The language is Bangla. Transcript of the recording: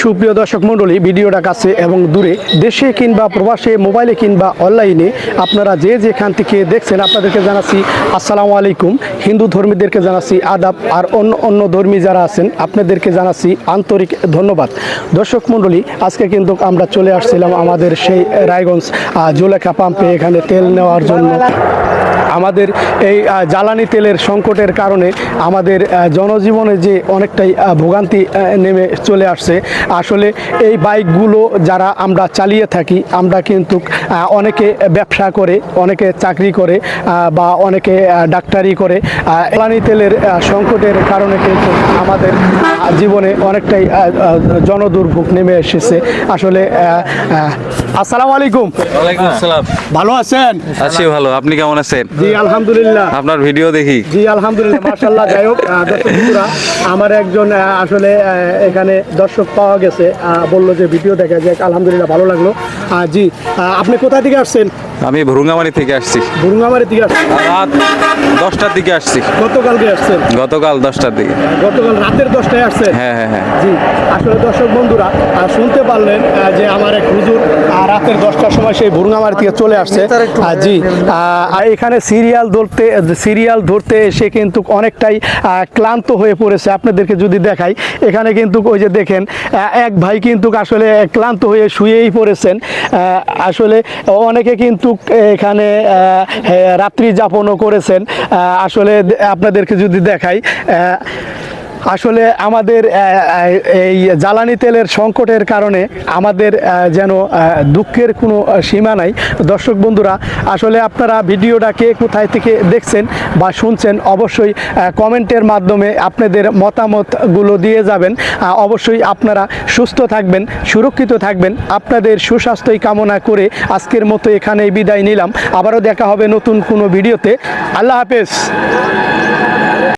সুপ্রিয় দর্শক মণ্ডলী, ভিডিওটা কাছে এবং দূরে, দেশে কিংবা প্রবাসে, মোবাইলে কিংবা অনলাইনে আপনারা যে যেখান থেকে দেখছেন আপনাদেরকে জানাচ্ছি আসসালামু আলাইকুম। হিন্দু ধর্মীদেরকে জানাচ্ছি আদাব, আর অন্য ধর্মী যারা আছেন আপনাদেরকে জানাচ্ছি আন্তরিক ধন্যবাদ। দর্শক মণ্ডলী, আজকে কিন্তু আমরা চলে আসছিলাম আমাদের সেই রায়গঞ্জ জুলেখা পাম্পে এখানে তেল নেওয়ার জন্য। আমাদের এই জ্বালানি তেলের সংকটের কারণে আমাদের জনজীবনে যে অনেকটাই ভোগান্তি নেমে চলে আসছে। আসলে এই বাইকগুলো যারা আমরা চালিয়ে থাকি, আমরা কিন্তু অনেকে ব্যবসা করে, অনেকে চাকরি করে বা অনেকে ডাক্তারি করে। জ্বালানি তেলের সংকটের কারণে কিন্তু আমাদের জীবনে অনেকটাই জনদুর্ভোগ নেমে এসেছে। আসলে আসসালামু আলাইকুম। ওয়ালাইকুম আসসালাম। ভালো আছেন? আছি ভালো, আপনি কেমন আছেন? জি আলহামদুলিল্লাহ। আপনার ভিডিও দেখি। জি আলহামদুলিল্লাহ, মাশাআল্লাহ। যাই হোক দর্শক বন্ধুরা, আমার একজন আসলে এখানে দর্শক পাওয়া গেছে, বললো যে ভিডিও দেখা যায়, আলহামদুলিল্লাহ ভালো লাগলো। জি, আপনি কোথা থেকে আসছেন? আমি ভুরুঙ্গামারি থেকে আসছি। ভুরুঙ্গামারি থেকে আসছেন? রাত 10টার দিকে আসছি। গতকালকে আসছেন? গতকাল 10টার দিকে। গতকাল রাতের 10টায় আসছেন? হ্যাঁ হ্যাঁ হ্যাঁ। জি, আসলে দর্শক বন্ধুরা শুনতে পারলেন যে আমার এক হুজুর রাতের 10টার সময় সেই ভুরুঙ্গামারি থেকে চলে আসছে। জি, আর এখানে সিরিয়াল ধরতে এসে কিন্তু অনেকটাই ক্লান্ত হয়ে পড়েছে। আপনাদেরকে যদি দেখাই, এখানে কিন্তু ওই যে দেখেন এক ভাই কিন্তু আসলে ক্লান্ত হয়ে শুয়েই পড়েছেন। আসলে অনেকে কিন্তু এখানে রাত্রি যাপনও করেছেন। আসলে আপনাদেরকে যদি দেখাই, আসলে আমাদের এই জ্বালানি তেলের সংকটের কারণে আমাদের যেন দুঃখের কোনো সীমা নাই। দর্শক বন্ধুরা, আসলে আপনারা ভিডিওটাকে কোথায় থেকে দেখছেন বা শুনছেন অবশ্যই কমেন্টের মাধ্যমে আপনাদের মতামতগুলো দিয়ে যাবেন। অবশ্যই আপনারা সুস্থ থাকবেন, সুরক্ষিত থাকবেন, আপনাদের সুস্বাস্থ্যই কামনা করে আজকের মতো এখানেই বিদায় নিলাম। আবারও দেখা হবে নতুন কোনো ভিডিওতে। আল্লাহ হাফেজ।